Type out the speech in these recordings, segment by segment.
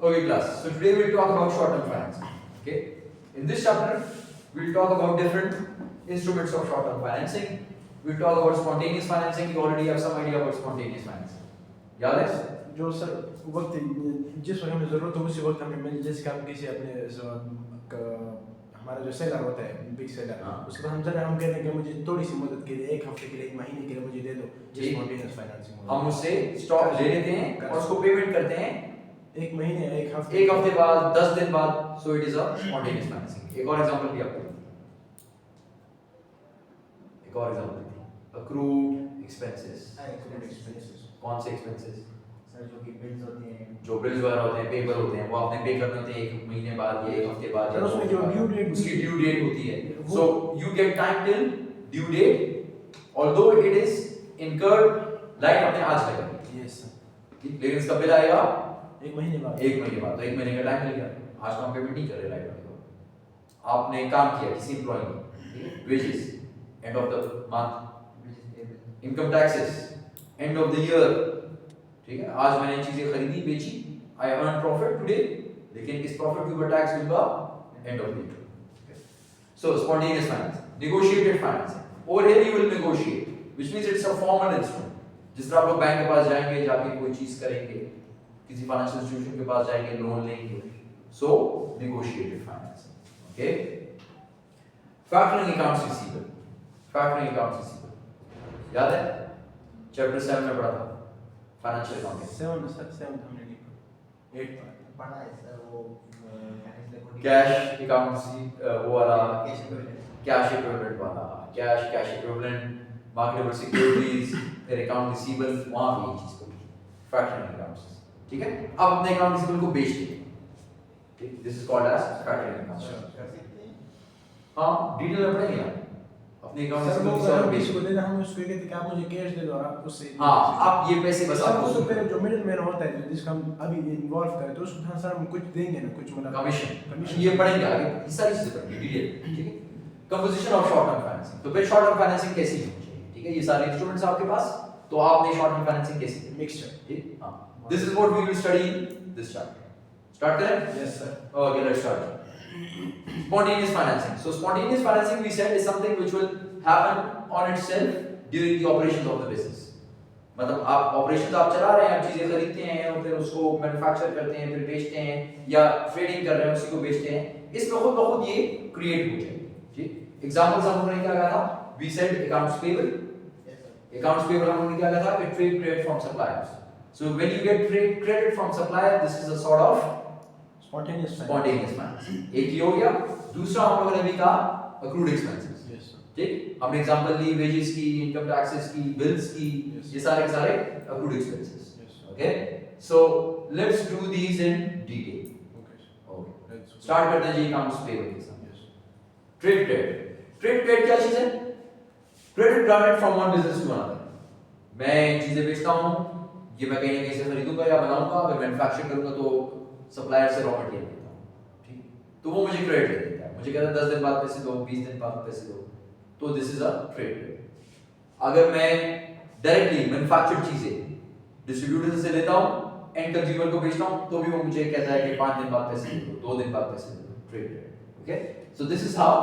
Okay, class. So today we'll talk about short-term financing. Okay. In this chapter, we'll talk about different instruments of short-term financing. We'll talk about spontaneous financing. You already have some idea about spontaneous financing. याद है? जो sir वक्त जिस वक्त हमें ज़रूरत हो उसी वक्त हमें मिल, जैसे कि आप किसी अपने हमारा जो सेलर होता है बिग सेलर, उसके बाद हम सर हम कहते हैं कि मुझे थोड़ी सी मदद के लिए, एक हफ्ते के लिए, एक महीने के लिए मुझे दे दो, जिस स्पॉन्टेनियस फाइनेंसिंग हम उससे स्टॉक ले लेते हैं और उसको पेमेंट करते हैं एक महीने, एक हफ्ते बाद, 10 दिन बाद. So it is a spontaneous financing. एक और एग्जांपल भी आपको accrued expenses. कौन से expenses? सर जो कि बिल्स होते हैं, जो बिल्स वगैरह होते हैं, पेपर होते हैं, वो आपने पे करने होते हैं एक महीने बाद या एक हफ्ते बाद. सर उसमें जो ड्यू डेट, उसकी ड्यू डेट होती है. So you get time till due date, although it is incurred like आपने आज लगा. Yes sir. लेकिन इसका बिल आएगा एक महीने बाद. तो एक महीने का टाइम मिल गया. आज तो हम पेमेंट नहीं कर रहे लाइट वाले को. आपने काम किया किसी एम्प्लॉय ने, wages and of the month, income taxes and of the year. ठीक है, आज मैंने चीजें खरीदी बेची, आई अर्न प्रॉफिट टुडे, लेकिन इस प्रॉफिट के ऊपर टैक्स दूंगा end of the year. So spontaneous finance, negotiated financing. और here you will negotiate, which means it's a formal instrument. जिस तरह आप लोग बैंक के पास जाएंगे, जाके कोई चीज करेंगे, किसी फाइनेंशियल इंस्टीट्यूशन के पास जाएंगे, लोन लेंगे. So negotiated financing. Okay. Factoring accounts receivable. Factoring accounts receivable याद है? चैप्टर 7 में पढ़ा था फाइनेंशियल अकाउंटिंग. 7 हमने नहीं पढ़ा. 8 पढ़ा है सर. वो कैश अकाउंट्स वो वाला, कैश इक्विवेलेंट वाला, कैश इक्विवेलेंट, मार्केटेबल सिक्योरिटीज, फिर अकाउंट रिसीवेबल, वहां पे ये चीज को फैक्टरिंग अकाउंट्स. ठीक है. अब अपने अकाउंट रिसीवेबल को बेचते हैं. ठीक, this is called as factoring accounts. हां, डिटेल में पढ़ेंगे आप अपने अकाउंट सर. वो रिसीवेबल हम इसको देना, हम उसको कहते हैं कि आप मुझे कैश दे दो और आप उससे. हां, आप ये पैसे बस सर आपको उसको पहले जो मिडिल मैन होता है, जिसका हम अभी इन्वॉल्व करें, तो उसको सर हम कुछ देंगे ना, कुछ मतलब कमीशन. ये पढ़ेंगे आगे, ये सारी चीजें पढ़ेंगे डिटेल. ठीक है. Composition of short term financing. तो फिर शॉर्ट टर्म फाइनेंसिंग कैसी होनी चाहिए? ठीक है, ये सारे इंस्ट्रूमेंट्स आपके पास, तो आपने शॉर्ट टर्म फाइनेंसिंग कैसी मिक्सचर. ठीक. हां, this is what we will study in this chapter. Start करें? Yes sir. Okay, let's start. Spontaneous financing. So spontaneous financing we said is something which will happen on itself during the operations of the business. मतलब आप operation आप चला रहे हैं, आप चीजें खरीदते हैं और फिर उसको मैन्युफैक्चर करते हैं, फिर बेचते हैं, या ट्रेडिंग कर रहे हैं उसी को बेचते हैं. इसमें खुद ब खुद ये क्रिएट हो जाएगी. ठीक. एग्जांपल्स हमने क्या कहा था? We said accounts payable. Accounts payable हमने क्या कहा था? कि trade credit from suppliers. So when you get trade credit from supplier, this is a sort of spontaneous finance. एक ये हो गया. दूसरा हम लोगों ने भी कहा accrued expenses. Yes sir. ठीक. हमने एग्जांपल ली वेजेस की, इनकम टैक्सेस की, बिल्स की. ये सारे के सारे accrued expenses. Okay. So let's do these in detail. Okay. Start करते हैं जी अकाउंट्स पेबल के साथ. Trade credit. ट्रेड क्रेडिट क्या चीज है? Credit granted from one business to another. मैं चीजें बेचता हूं, ये मैं कहीं ना कहीं से खरीदूंगा या बनाऊंगा, फिर मैन्युफैक्चर करूंगा, तो सप्लायर से रॉ मटेरियल लेता हूं. ठीक. तो वो मुझे क्रेडिट दे देता है, मुझे कहता है 10 दिन बाद पैसे दो, 20 दिन बाद पैसे दो. तो this is a trade credit. अगर मैं डायरेक्टली मैन्युफैक्चर्ड चीजें डिस्ट्रीब्यूटर से लेता हूं, एंड कंज्यूमर को बेचता हूं, तो भी वो मुझे कहता है कि 5 दिन बाद पैसे दो, 2 दिन बाद पैसे दो. Trade credit. Okay. So this is how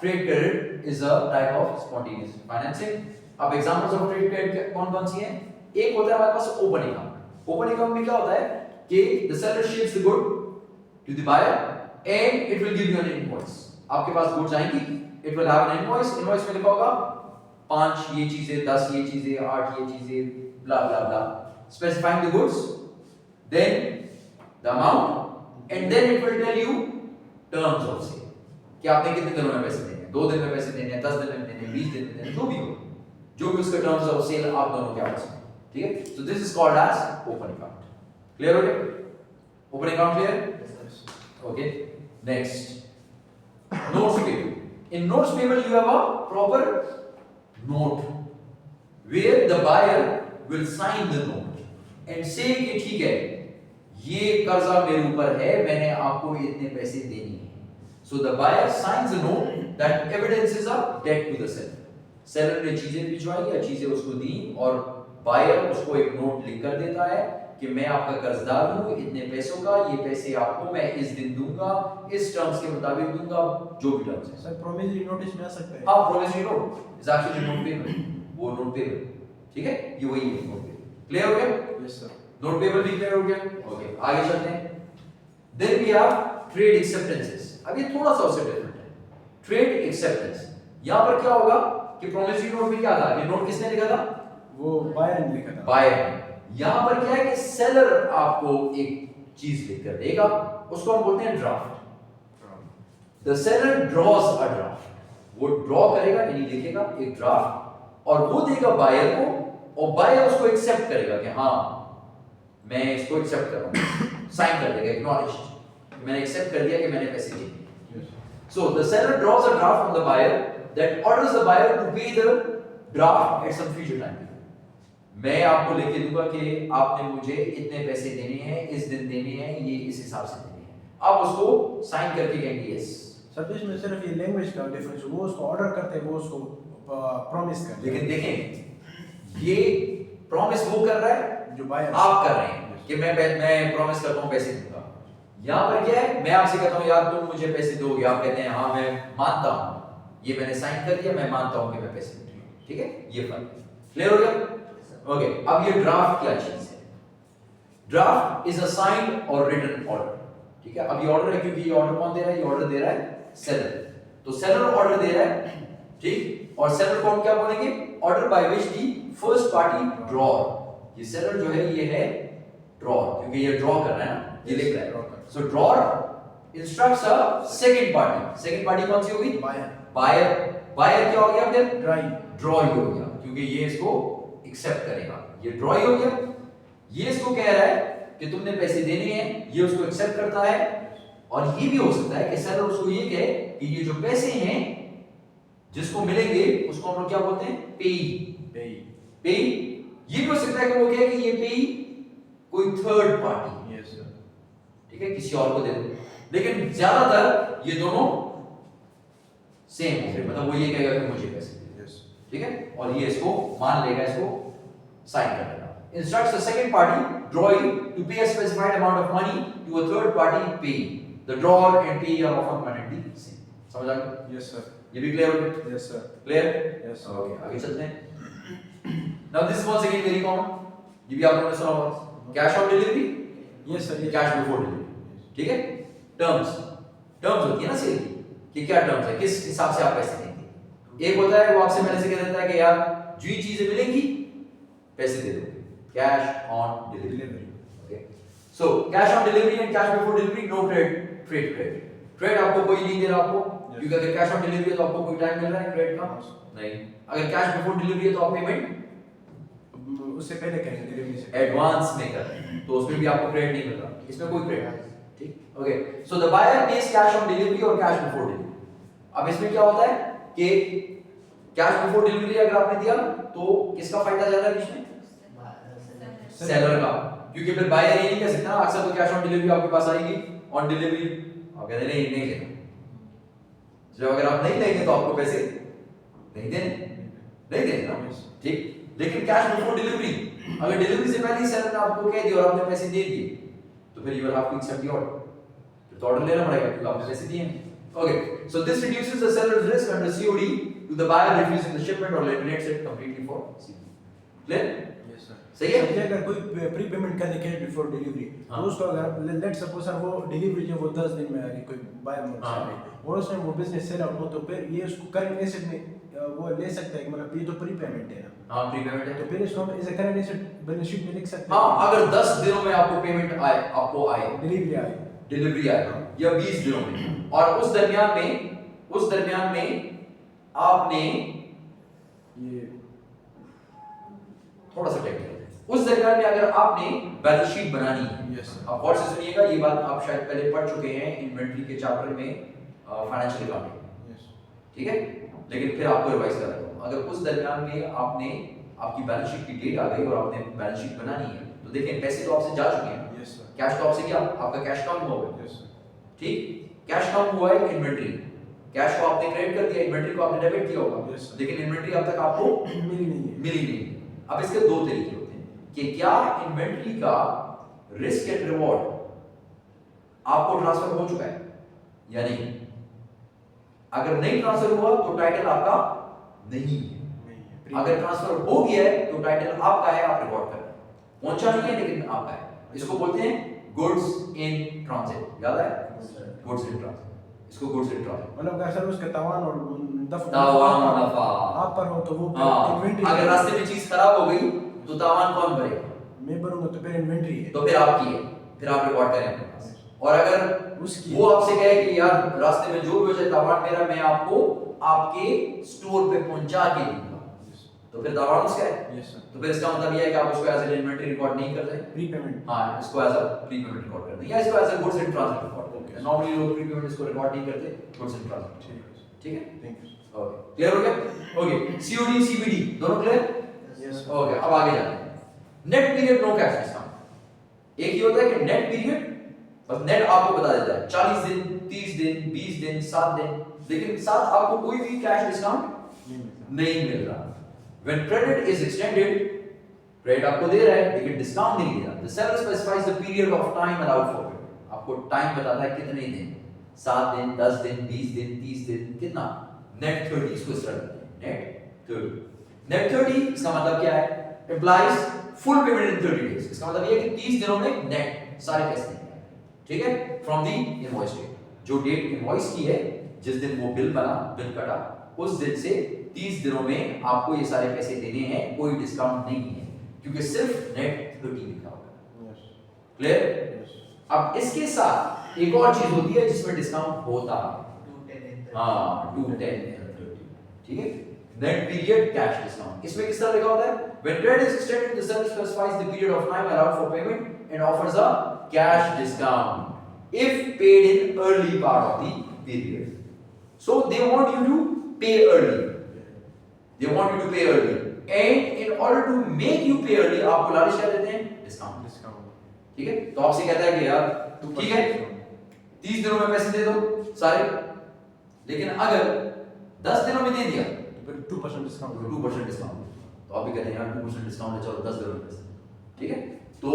trade credit is a type of spontaneous financing. अब एग्जांपल्स ऑफ ट्रेड क्रेडिट कौन-कौन सी हैं? एक होता है हमारे पास ओपन अकाउंट. ओपन अकाउंट में क्या होता है कि the seller ships the good to the buyer and it will give you an invoice. आपके पास goods आएंगी, it will have an invoice. Invoice में लिखा होगा 5 ये चीजें, 10 ये चीजें, 8 ये चीजें, blah blah blah, specifying the goods, then the amount, and then it will tell you terms of sale. कि आपने कितने दिनों में पैसे देने हैं, 2 दिन में पैसे देने हैं, 10 दिन में देने हैं, 20 दिन में देने हैं, जो भी उसके terms of sale आप दोनों के आपस में. ठीक है. So this is called as open account. Clear हो गया? Open account clear? Yes, Okay. Next, notes payable. In notes payable, you have a proper note where the buyer will sign the note and say कि ठीक है, ये कर्जा मेरे ऊपर है, मैंने आपको इतने पैसे देने हैं. So the buyer signs a note that evidences a debt to the seller. Seller ने चीजें भिजवाई या चीजें उसको दी और buyer उसको एक नोट लिख कर देता है कि मैं आपका कर्जदार हूँ इतने पैसों का, ये पैसे आपको मैं इस दिन दूंगा, इस टर्म्स के मुताबिक दूंगा, जो भी टर्म्स है। सर प्रोमिसरी नोटिस में आ सकता है। हाँ, promissory note is actually note payable, वो नोट पेबल, ठीक है, ये वही है नोट पेबल। क्लियर हो गया? Yes sir. नोट पेबल भी क्लियर हो गया? ओके, आगे चलते हैं। Then we have trade acceptances. अब ये थोड़ा सा उससे डिफरेंट है। ट्रेड एक्सेप्टेंस, यहाँ पर क्या होगा कि प्रोमिसरी नोट में क्या था, ये नोट किसने लिखा था? वो बायर ने लिखा था। बायर। यहाँ पर क्या है कि सेलर आपको एक चीज लिख कर देगा, उसको हम बोलते हैं draft. The seller draws a draft, वो ड्रॉ करेगा यानी लिखेगा एक ड्राफ्ट और वो देगा बायर को, और बायर उसको एक्सेप्ट करेगा कि हाँ मैं इसको एक्सेप्ट कर रहा हूँ, साइन कर देगा, एक्नॉलेज, मैंने एक्सेप्ट कर दिया कि मैंने पैसे दिए। So the seller draws a draft on the buyer that orders the buyer to pay the draft at some future time. मैं आपको लिख के दूंगा कि आपने मुझे इतने पैसे देने हैं, इस दिन देने हैं, ये इस हिसाब से देने हैं, आप उसको साइन करके कहेंगे यस। सर तो इसमें सिर्फ ये लैंग्वेज का डिफरेंस, वो उसको ऑर्डर करते हैं, वो उसको प्रॉमिस करते हैं। लेकिन देखें ये प्रॉमिस वो कर रहा है जो बायर आप कर रहे हैं कि मैं प्रॉमिस करता हूं पैसे दूंगा। यहां पर क्या है, मैं आपसे कहता हूं यार तुम मुझे पैसे दोगे, आप कहते हैं हां मैं मानता हूं, ये मैंने साइन कर दिया, मैं मानता हूं कि मैं पैसे दूंगा। ठीक है, ये फर्क क्लियर हो गया? ओके, अब ये ड्राफ्ट क्या चीज है? ड्राफ्ट इज अ साइंड और रिटन ऑर्डर। ठीक है, अब ये ऑर्डर है क्योंकि ये ऑर्डर कौन दे रहा है? ये ऑर्डर दे रहा है सेलर। तो सेलर ऑर्डर दे रहा है, ठीक, और सेलर को हम क्या बोलेंगे? Order by which the first party drawer. ये सेलर जो है ये है ड्रॉर, क्योंकि ये ड्रॉ कर रहा है ना, ये लिख रहा है। So drawer instructs a second party. Second party कौन सी होगी? बायर। बायर। बायर क्या हो गया फिर? ड्राई। ड्रॉ ही हो गया, क्योंकि ये इसको एक्सेप्ट करेगा, ये ड्रॉ ही हो गया। ये इसको कह रहा है कि तुमने पैसे देने हैं, ये उसको एक्सेप्ट करता है। और ये भी हो सकता है कि सेलर उसको ये कहे कि ये जो पैसे हैं जिसको मिलेंगे उसको हम लोग क्या बोलते हैं? पेई। पेई। पेई। ये भी हो सकता है कि वो कहे कि ये पेई कोई थर्ड पार्टी, यस सर। ठीक है, किसी और को दे दो। लेकिन ज्यादातर ये दोनों सेम होंगे, मतलब वो ये कहेगा कि मुझे पैसे दे। यस। ठीक है, और ये इसको मान लेगा, इसको साइन कर देगा। Instructs the second party drawee to pay a specified amount of money to a third party payee. The drawer and payee are often permanently same. समझ आ गया? Yes sir. ये भी क्लियर हो गया? Yes sir. Clear? Yes sir. Okay, आगे चलते हैं। Now this is once again very common. ये भी आप लोगों ने सुना होगा। Cash on delivery, yes sir. cash before delivery. ठीक है? Terms होती है ना सेल की, कि क्या टर्म्स है, किस हिसाब से आप पैसे देंगे। एक होता है वो आपसे पहले से कह देता है कि यार जो ये चीजें मिलेंगी पैसे दे दोगे, cash on delivery. Okay, so cash on delivery and cash before delivery, no trade. Trade आपको कोई नहीं दे रहा आपको, क्योंकि अगर कैश ऑन डिलीवरी है तो आपको कोई टाइम मिल रहा है ट्रेड का नहीं। अगर कैश बिफोर डिलीवरी है तो आप पेमेंट उससे पहले करेंगे डिलीवरी से, एडवांस में कर रहे हैं, तो उसमें भी आपको क्रेडिट नहीं मिल रहा, इसमें कोई क्रेडिट नहीं। ठीक, okay, so the buyer pays cash on delivery और कैश बिफोर डिलीवरी। अब इसमें क्या होता है कि कैश बिफोर डिलीवरी अगर आपने दिया तो किसका फायदा ज्यादा है बीच में? सेलर का, क्योंकि फिर बायर ये नहीं कह सकता ना, अक्सर तो कैश ऑन डिलीवरी आपके पास आएगी, ऑन डिलीवरी आप कहते नहीं लेना, जब अगर आप नहीं लेंगे तो आपको पैसे नहीं देने ना। ठीक, लेकिन कैश बिफोर डिलीवरी, अगर डिलीवरी से पहले ही सेलर ने आपको कह दिया और आपने पैसे दे दिए तो फिर you will have to accept the order, फिर तो ऑर्डर लेना पड़ेगा क्योंकि आपने पैसे दिए हैं। Okay, so this reduces the seller's risk under COD to the buyer refusing the shipment or eliminates it completely for COD. Clear? Yes sir. सही है? समझिए अगर कोई प्री पेमेंट करने के बिफोर डिलीवरी, हाँ। तो उसको अगर लेट सपोज सर वो डिलीवरी जो वो 10 दिन में आ रही, कोई बायर मंथ हाँ। से और उसमें वो बिजनेस सेल आउट हो, तो फिर ये उसको करंट एसेट में वो ले सकता है कि मतलब ये तो प्री पेमेंट है ना, हाँ, प्री पेमेंट है। तो फिर इसको हम as a current asset balance sheet में लिख सकते हाँ, अगर 10 दिनों में आपको पेमेंट आए, आपको आए, डिलीवरी आई, डिलीवरी आए या 20 दिनों में, और उस दरमियान में आपने ये थोड़ा सा टेक्निकल, उस दरमियान में अगर आपने बैलेंस शीट बनानी है, यस सर। अब गौर से सुनिएगा, ये बात आप शायद पहले पढ़ चुके हैं इन्वेंटरी के चैप्टर में फाइनेंशियल अकाउंटिंग, यस ठीक है, लेकिन फिर आपको रिवाइज कर रहा हूं। अगर उस दरमियान में आपने आपकी बैलेंस शीट की डेट आ गई और आपने बैलेंस शीट बनानी है, तो देखिए पैसे तो आपसे जा चुके हैं, यस सर। कैश तो आपसे क्या, आपका कैश कम हुआ है, यस सर। ठीक, कैश कम हुआ है, इन्वेंटरी, कैश को आपने क्रेडिट कर दिया, इन्वेंटरी को आपने डेबिट किया होगा, Yes, sir. लेकिन इन्वेंटरी अब तक आपको मिली नहीं है। मिली नहीं। अब इसके दो तरीके होते हैं कि क्या इन्वेंटरी का रिस्क एंड रिवॉर्ड आपको ट्रांसफर हो चुका है या नहीं? अगर नहीं ट्रांसफर हुआ तो टाइटल आपका नहीं है। अगर ट्रांसफर हो गया है तो टाइटल आपका है, आप रिकॉर्ड कर रहे हैं। पहुंचा नहीं है लेकिन आपका है। इसको बोलते हैं गुड्स इन ट्रांजिट। याद है? Goods in transit. इसको गुड्स इन ट्रांजिट मतलब अगर सर उसका तावान और तावान और नफा आप पर हो तो वो इन्वेंट्री, अगर रास्ते में चीज खराब हो गई तो तावान कौन भरेगा? मैं भरूंगा तो फिर इन्वेंट्री है, तो फिर आपकी है, फिर आप रिकॉर्ड करें अपने पास। और अगर उसकी वो आपसे कहे कि यार रास्ते में जो भी हो जाए तावान मेरा, मैं आपको आपके स्टोर पे पहुंचा के दूंगा, तो फिर तावान उसका है। Yes sir. तो फिर इसका मतलब ये है कि आप उसको एज एन इन्वेंटरी रिकॉर्ड नहीं कर रहे। प्रीपेमेंट, हाँ, इसको एज अ प्रीपेमेंट रिकॉर्ड करते हैं या इसको as a goods in transit record करते हैं। नॉर्मली लोग प्रीपेमेंट इसको रिकॉर्ड नहीं करते, गुड्स इन ट्रांजिट। ठीक है, थैंक यू। ओके, क्लियर हो गया? ओके, सीओडी सीबीडी दोनों क्लियर? यस ओके, अब आगे जाते हैं। Net period no cash discount. एक ही होता है कि नेट पीरियड, बस नेट आपको बता देता है 40 दिन, 30 दिन, 20 दिन, 7 दिन, लेकिन साथ आपको कोई भी कैश डिस्काउंट नहीं मिल रहा। When credit is extended, credit आपको दे रहा है लेकिन डिस्काउंट नहीं दे रहा। The seller specifies the period of time allowed for payment. आपको टाइम बताता है कितने दिन, 7 दिन, 10 दिन, 20 दिन, 30 दिन, कितना? नेट 30 इसको इस तरह लिखते हैं, नेट 30। नेट 30 इसका मतलब क्या है? Implies full payment in 30 days। इसका मतलब ये है कि 30 दिनों में नेट सारे पैसे देंगे, ठीक है? From the invoice date, जो डेट इनवॉइस की है, जिस दिन वो बिल बना, बिल कटा, उस दिन से 30 दिनों में आपको ये सारे पैसे देने हैं, कोई डिस्काउंट नहीं है क्योंकि सिर्फ नेट 30 लिखा होगा। Yes clear? यस। अब इसके साथ एक और चीज होती है जिसमें डिस्काउंट होता है। 210 हाँ, 210 and 30, ठीक है? Net period cash discount. इसमें किस तरह लिखा होता है? When credit is extended, the seller specifies the period of time allowed for payment and offers a cash discount if paid in early part of the period. So they want you to pay early. They want you to pay early. And in order to make you pay early, आपको लालच क्या देते हैं? Discount. Discount, ठीक है? तो आपसे कहता है कि यार ठीक है 30 दिनों में पैसे दे दो सारे, लेकिन अगर 10 दिनों में दे दिया तो फिर 2% डिस्काउंट, 2% डिस्काउंट। तो आप भी कहते हैं यार 2% डिस्काउंट है, चलो 10 दिनों में पैसे, ठीक है? तो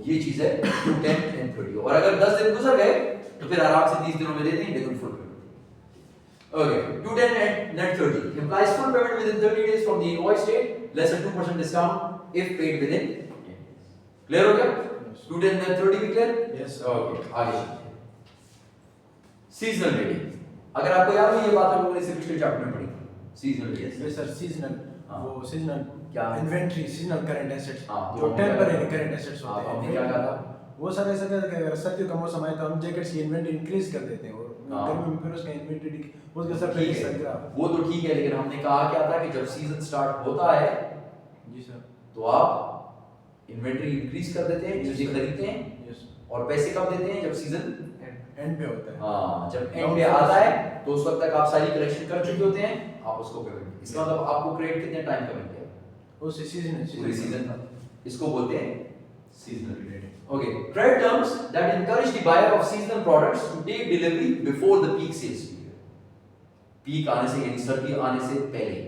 ये चीज है 210 and 30। और अगर 10 दिन गुजर गए तो फिर आराम से 30 दिनों में दे देंगे लेकिन full payment. Okay, 210 and net 30 implies full payment within 30 days from the invoice date, less than 2% discount if paid within 10 days. Clear हो गया? 210 and 30 भी clear? Yes. Okay, आगे चलते हैं। Seasonal trading। अगर आपको याद हो ये बात हम लोगों ने इसे पिछले चैप्टर में पढ़ी थी। Seasonal trading। Yes sir. Seasonal, हाँ। वो सीजनल क्या? इन्वेंटरी, सीजनल करंट एसेट्स, हाँ, जो तो टेंपरेरी करंट एसेट्स होते हैं। आपने क्या कहा था? वो सर ऐसा कहते हैं कि अगर सर्दियों का मौसम आए तो हम जैकेट्स की इन्वेंटरी इंक्रीज कर देते हैं और हाँ। गर्मी में फिर उसका इन्वेंटरी उसके सर ठीक है, वो तो ठीक है, लेकिन हमने कहा क्या था कि जब सीजन स्टार्ट होता है जी सर। तो आप इन्वेंटरी इंक्रीज कर देते हैं, चीजें खरीदते हैं, यस। और पैसे कब देते हैं? जब सीजन एंड पे होता है। हाँ, जब एंड पे आता है तो उस वक्त तक आप सारी कलेक्शन कर चुके होते हैं, आप उसको पेमेंट। इसका मतलब आपको क्रेडिट कितने टाइम का मिल गया? उस सीजन पूरी सीजन का। इसको बोलते हैं seasonal trading. Okay, credit terms that encourage the buyer of seasonal products to take delivery before the peak sales period। Peak आने से यानी सर्दी आने से पहले,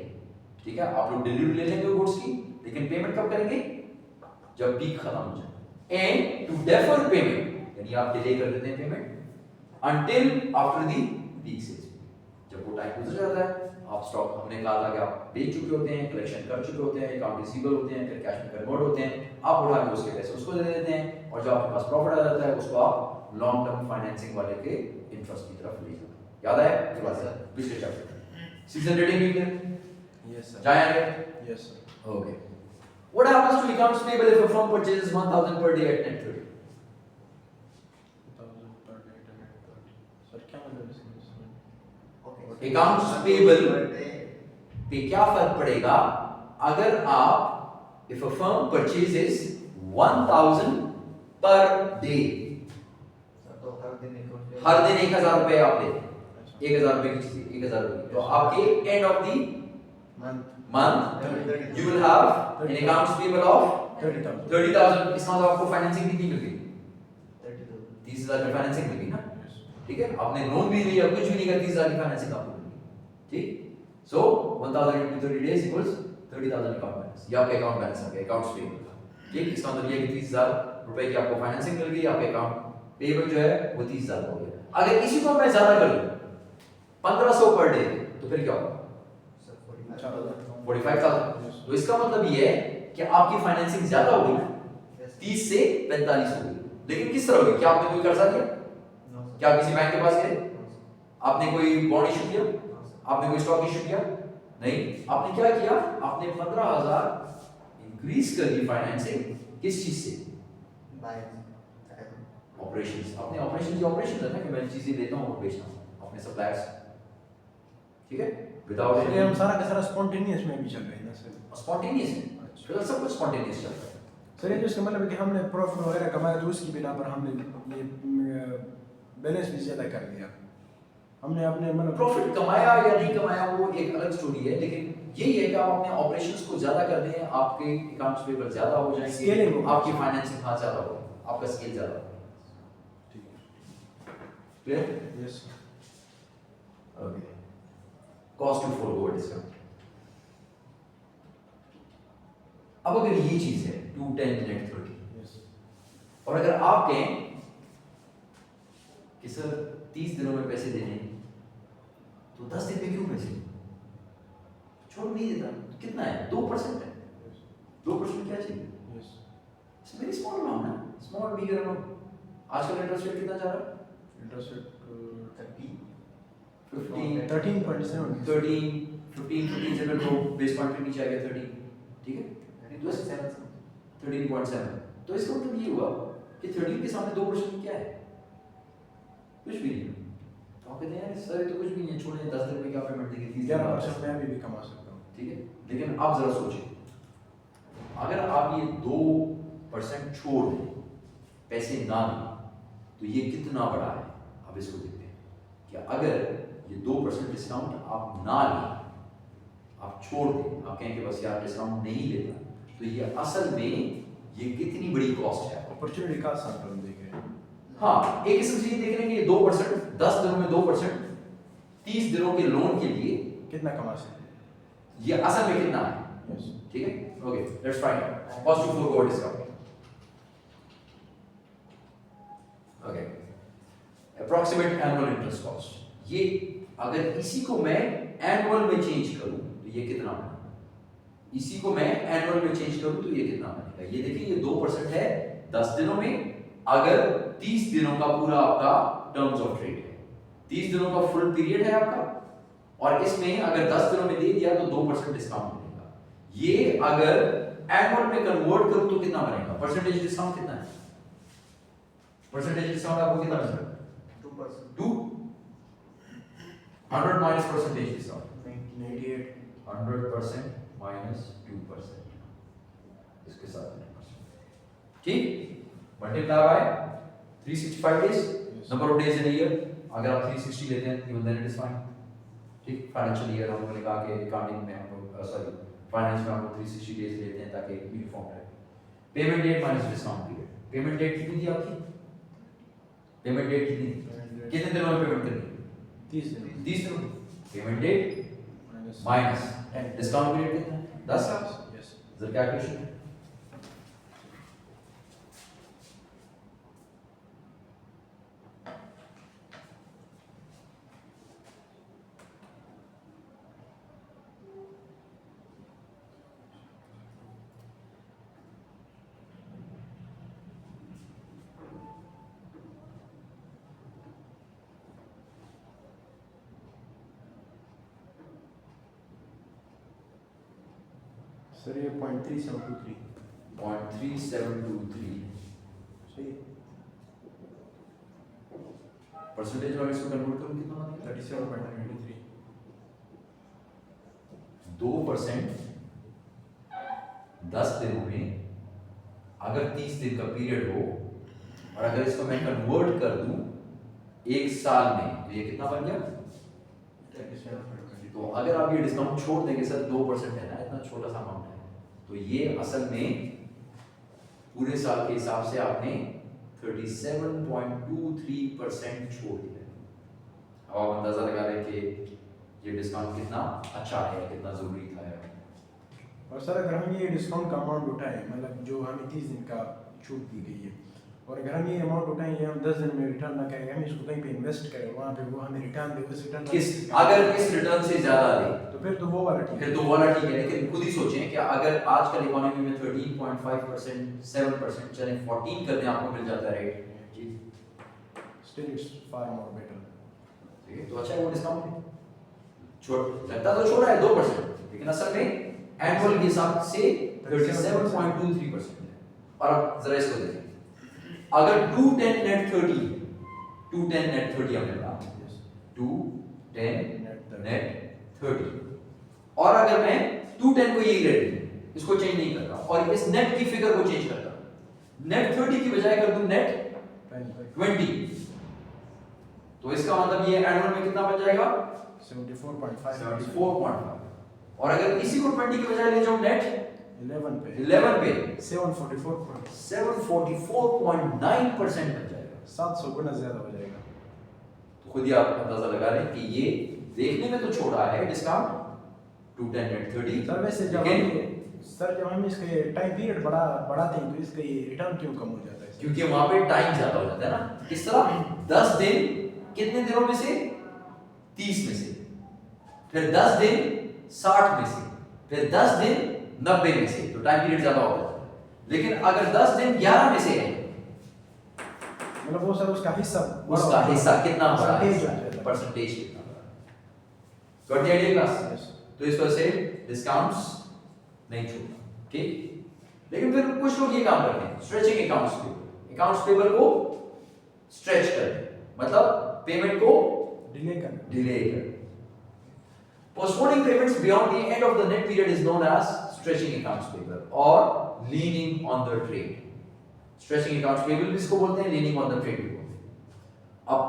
ठीक है? आप लोग डिलीवरी ले लेंगे गुड्स की, लेकिन पेमेंट कब करेंगे? जब पीक खत्म हो जाए। एंड टू डेफर पेमेंट, यानी आप डिले कर देते हैं payment until after the peak sales। जब वो टाइम गुजर जाता है, आप स्टॉक, हमने कहा था कि आप बेच चुके होते हैं, कलेक्शन कर चुके होते हैं, अकाउंट रिसीवेबल होते हैं, फिर कैश में कन्वर्ट होते हैं, आप उठा के उसके पैसे उसको दे देते हैं, और जो आपके पास प्रॉफिट आ जाता है उसको आप लॉन्ग टर्म फाइनेंसिंग वाले के इंटरेस्ट की तरफ ले जाते हैं। याद है? Yes, sir। पिछले चैप्टर सीजन ट्रेडिंग भी क्लियर? Yes sir. जाए आगे? Yes sir. Okay, what happens to accounts payable if a firm purchases 1000 per day at net 30? 1000 per day, sir क्या मतलब इसका? Accounts payable पे क्या फर्क पड़ेगा अगर आप if a firm purchases 1000 per day, तो हर दिन 1000 रुपए आप लेते हैं, 1000 रुपए की चीज 1000 रुपए, तो आपके end of the month you will have an accounts payable of 30,000। 30,000। इसका मतलब आपको फाइनेंसिंग कितनी मिल गई? 32। 30,000 की फाइनेंसिंग मिल गई ना, ठीक है? आपने लोन भी लिया, कुछ भी नहीं किया, 30,000 की फाइनेंसिंग आपको मिल गई, ठीक? सो 1000 into 30 days equals 30,000 account balance. ये आपका अकाउंट बैलेंस आ गया, अकाउंट्स पेबल का, ठीक? इसका मतलब ये है कि 30,000 रुपए की आपको फाइनेंसिंग मिल गई, आपके अकाउंट पेबल जो है वो 30,000 हो गया। अगर इसी को मैं ज्यादा कर लूं 1500 पर डे, तो फिर क्या होगा? सर 45,000 45,000। तो इसका मतलब ये है कि आपकी फाइनेंसिंग ज्यादा हो गई ना, 30 से 45 हो गई। लेकिन किस तरह होगी? क्या आपने कोई कर्जा लिया? क्या किसी बैंक के पास गए? आपने कोई बॉन्ड इशू किया? आपने कोई स्टॉक इशू किया? नहीं। आपने क्या किया? आपने 15,000 इंक्रीज कर दी फाइनेंसिंग। किस चीज से? ऑपरेशंस। अपने ऑपरेशन की ऑपरेशन है ना, कि मैं चीजें लेता हूं और बेचता हूं अपने सप्लायर्स, ठीक है, विदाउट सर ये हम सारा का सारा स्पॉन्टेनियस में भी चल रहे हैं ना सर। स्पॉन्टेनियस है। फिर सब कुछ स्पॉन्टेनियस चल रहा है। सर ये तो इसका मतलब है कि हमने प्रॉफिट वगैरह कमाया तो उसकी बिना पर हमने ये बैलेंस भी ज्यादा कर दिया। हमने अपने मतलब प्रॉफिट कमाया या नहीं कमाया वो एक अलग स्टोरी है, लेकिन यही है कि आप अपने ऑपरेशंस को ज्यादा कर दें, आपके अकाउंट्स पेबल ज्यादा हो जाएंगे, Scaling होगा। आपकी फाइनेंसिंग हाथ ज्यादा होगी, आपका स्केल ज्यादा होगा। Clear? Yes okay. Cost to forgo discount. अब अगर ये चीज है 2, 10, नेट 30, यस और अगर आप कहें कि सर 30 दिनों में पैसे देने हैं, तो 10 दिन में क्यों पैसे छोड़ नहीं देता? तो कितना है? 2% है। 2% क्या चाहिए? Yes it's very small amount ना, स्मॉल बिगर अमाउंट। आजकल इंटरेस्ट रेट कितना जा रहा है? इंटरेस्ट रेट 15 13.7 13 15 से तो बेस पॉइंट के नीचे आ गया 13, ठीक है, 13.7। तो इसका मतलब ये हुआ कि 13 के सामने 2% क्या है? कुछ भी नहीं। तो आप कहते हैं यार सर तो कुछ भी नहीं है, छोड़िए 10 दिन में क्या पेमेंट देंगे, 30 दिन बाद 11% मैं अभी भी कमा सकता हूँ। ठीक है। लेकिन आप जरा सोचिए, अगर आप ये 2% छोड़ दें, पैसे ना दें, तो ये कितना बड़ा है? अब इसको देखते हैं कि अगर ये 2% डिस्काउंट आप ना लें, आप छोड़ दें, आप कहें कि बस यार डिस्काउंट नहीं लेता, तो ये असल में ये कितनी बड़ी कॉस्ट है? अपॉर्चुनिटी का साथ हम देख रहे हैं। हाँ, एक किस्म से ये देख रहे हैं कि 2%, 10 दिनों में 2%, 30 दिनों के लोन के लिए कितना कमा सकते हैं? ये असल में कितना है? यस ठीक है, okay, let's find out cost to forgo discount. Okay, approximate annual interest cost. ये अगर इसी को मैं एनुअल में चेंज करूं तो ये कितना बनेगा? इसी को मैं एनुअल में चेंज करूं तो ये कितना बनेगा? ये देखिए, ये 2% है 10 दिनों में, अगर 30 दिनों का पूरा आपका टर्म्स ऑफ ट्रेड है, 30 दिनों का फुल पीरियड है आपका, और इसमें अगर 10 दिनों में दे दिया तो 2% डिस्काउंट मिलेगा। ये अगर एनुअल में कन्वर्ट करूं तो कितना बनेगा? परसेंटेज डिस्काउंट कितना है? परसेंटेज डिस्काउंट आपको कितना मिलेगा? 2%। 2 100 माइनस परसेंटेज डिस्काउंट 98 100% माइनस 2%, इसके साथ 9%, ठीक। Multiply by 365 days, number of days in year. अगर आप 360 लेते हैं even then it is fine, ठीक। फाइनेंशियल ईयर हम लोगों ने कहा कि अकाउंटिंग में हम लोग सॉरी फाइनेंस में हम लोग 360 डेज लेते हैं ताकि यूनिफॉर्म रहे। Payment date minus discount period. Payment date कितनी थी आपकी? पेमेंट डेट कितनी थी? कितने दिनों में पेमेंट करनी है? 30 दिन 30 दिनों। Payment date minus discount period कितना है? 10 साल। यस जरा कैलकुलेशन है। सर ये 0.3723 0.3723 सही है। परसेंटेज वाले इसको कन्वर्ट करूं कितना बनेगा? 37.93 2% 10 दिनों में, अगर 30 दिन का पीरियड हो, और अगर इसको मैं कन्वर्ट कर दूं 1 साल में, तो ये कितना बन गया? 37.23 तो अगर आप ये डिस्काउंट छोड़ देंगे सर, 2% है ना, इतना छोटा सा अमाउंट है, तो ये असल में पूरे साल के हिसाब से आपने 37.23% छोड़ दिया। अब आप अंदाजा लगा रहे कि ये डिस्काउंट कितना अच्छा है, कितना जरूरी था। और सर अगर हम ये डिस्काउंट का अमाउंट उठाएं, मतलब जो हमें 30 दिन का छूट दी गई है। और अगर हम ये अमाउंट उठाएं ये हम 10 दिन में रिटर्न ना करें, हम इसको कहीं पे इन्वेस्ट करें, वहाँ पे वो हमें रिटर्न दे, उस रिटर्न अगर इस रिटर्न से ज्यादा ले तो फिर तो वो वाला ठीक है। फिर तो वो वाला ठीक है, लेकिन खुद ही सोचें कि अगर आजकल इकोनॉमी में 13.5%, 7% चले 14 कर दें आपको मिल जाता है रेट जी, still it's far more better. ठीक है, तो अच्छा है वो डिस्काउंट छोड़ लगता तो छोड़ा है 2%, लेकिन असल में एनुअल के हिसाब से 37.23% है। और अब जरा इसको देखें, अगर 210 नेट 30 210 नेट 30 हमने कहा 210 नेट 30, और अगर मैं 210 को यही रेट इसको चेंज नहीं करता और इस नेट की फिगर को चेंज करता, नेट 30 की बजाय कर दूं नेट 20, तो इसका मतलब ये एनुअल में कितना बन जाएगा 74.5। और अगर इसी को 20 की बजाय ले जाऊं नेट 11 पे 744.9% बन जाएगा, 700 गुना ज्यादा हो जाएगा। तो खुद ही आप अंदाजा लगा लें कि ये देखने में तो छोटा है डिस्काउंट 210 नेट 30, सर वैसे जब हम इसके टाइम पीरियड बढ़ाते हैं तो इसका ये रिटर्न क्यों कम हो जाता है? क्योंकि वहां पे टाइम ज्यादा हो जाता है ना। किस तरह 10 दिन कितने दिनों में से 30 में से, फिर 10 दिन 60 में से, फिर 10 दिन 90 में से, तो टाइम पीरियड ज्यादा होता है। लेकिन अगर 10 दिन 11 में से है मतलब वो सर उसका हिस्सा कितना बड़ा है, परसेंटेज परसेंटेज कितना बड़ा है। Got the idea class? तो इस वजह से डिस्काउंट्स नहीं छूटना, ठीक। लेकिन फिर कुछ लोग ये काम करते हैं, स्ट्रेचिंग अकाउंट्स पेबल को स्ट्रेच करते, मतलब पेमेंट को डिले कर। Postponing payments beyond the end of the net period is known as stretching accounts payable or leaning on the trade. Stretching accounts payable भी इसको बोलते हैं, leaning on the trade भी बोलते हैं। अब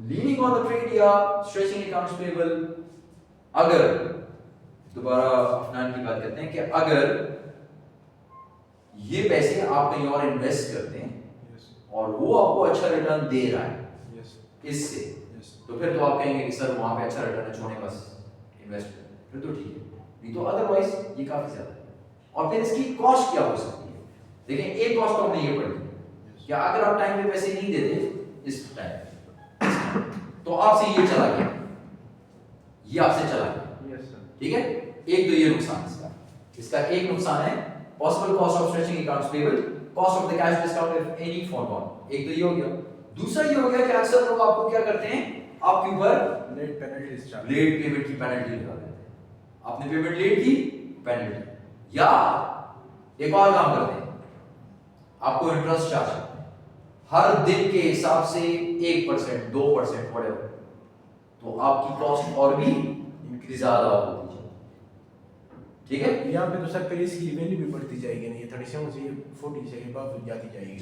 leaning on the trade या stretching accounts payable, अगर दोबारा अफनान की बात करते हैं कि अगर ये पैसे आप कहीं और इन्वेस्ट करते हैं और वो आपको अच्छा रिटर्न दे रहा है इससे, तो फिर तो आप कहेंगे कि सर वहां पे अच्छा रिटर्न है, छोड़े बस इन्वेस्ट, फिर तो ठीक है। नहीं तो अदरवाइज ये काफी ज्यादा है। और फिर इसकी कॉस्ट क्या हो सकती है? देखिए एक कॉस्ट तो हमने ये पढ़ी कि अगर आप टाइम पे पैसे नहीं देते इस टाइम, तो आपसे ये चला गया, ये आपसे चला गया, ठीक है। एक तो ये नुकसान इसका एक नुकसान है possible cost of stretching accounts payable, cost of the cash discount if any foregone. एक तो ये हो गया। दूसरा ये हो गया कि अक्सर लोग आपको क्या करते हैं, आपके ऊपर लेट पेमेंट की पेनल्टी लगा देते हैं। आपने पेमेंट लेट की, पेनल्टी, या एक और काम करते हैं, आपको इंटरेस्ट चार्ज करते हैं हर दिन के हिसाब से 1%, 2%, व्हाटएवर, तो आपकी कॉस्ट और भी ज्यादा होती है, ठीक है। यहाँ पे तो सर फिर इसकी वैल्यू भी बढ़ती जाएगी, नहीं 37 से 40 से above जाती जाएगी।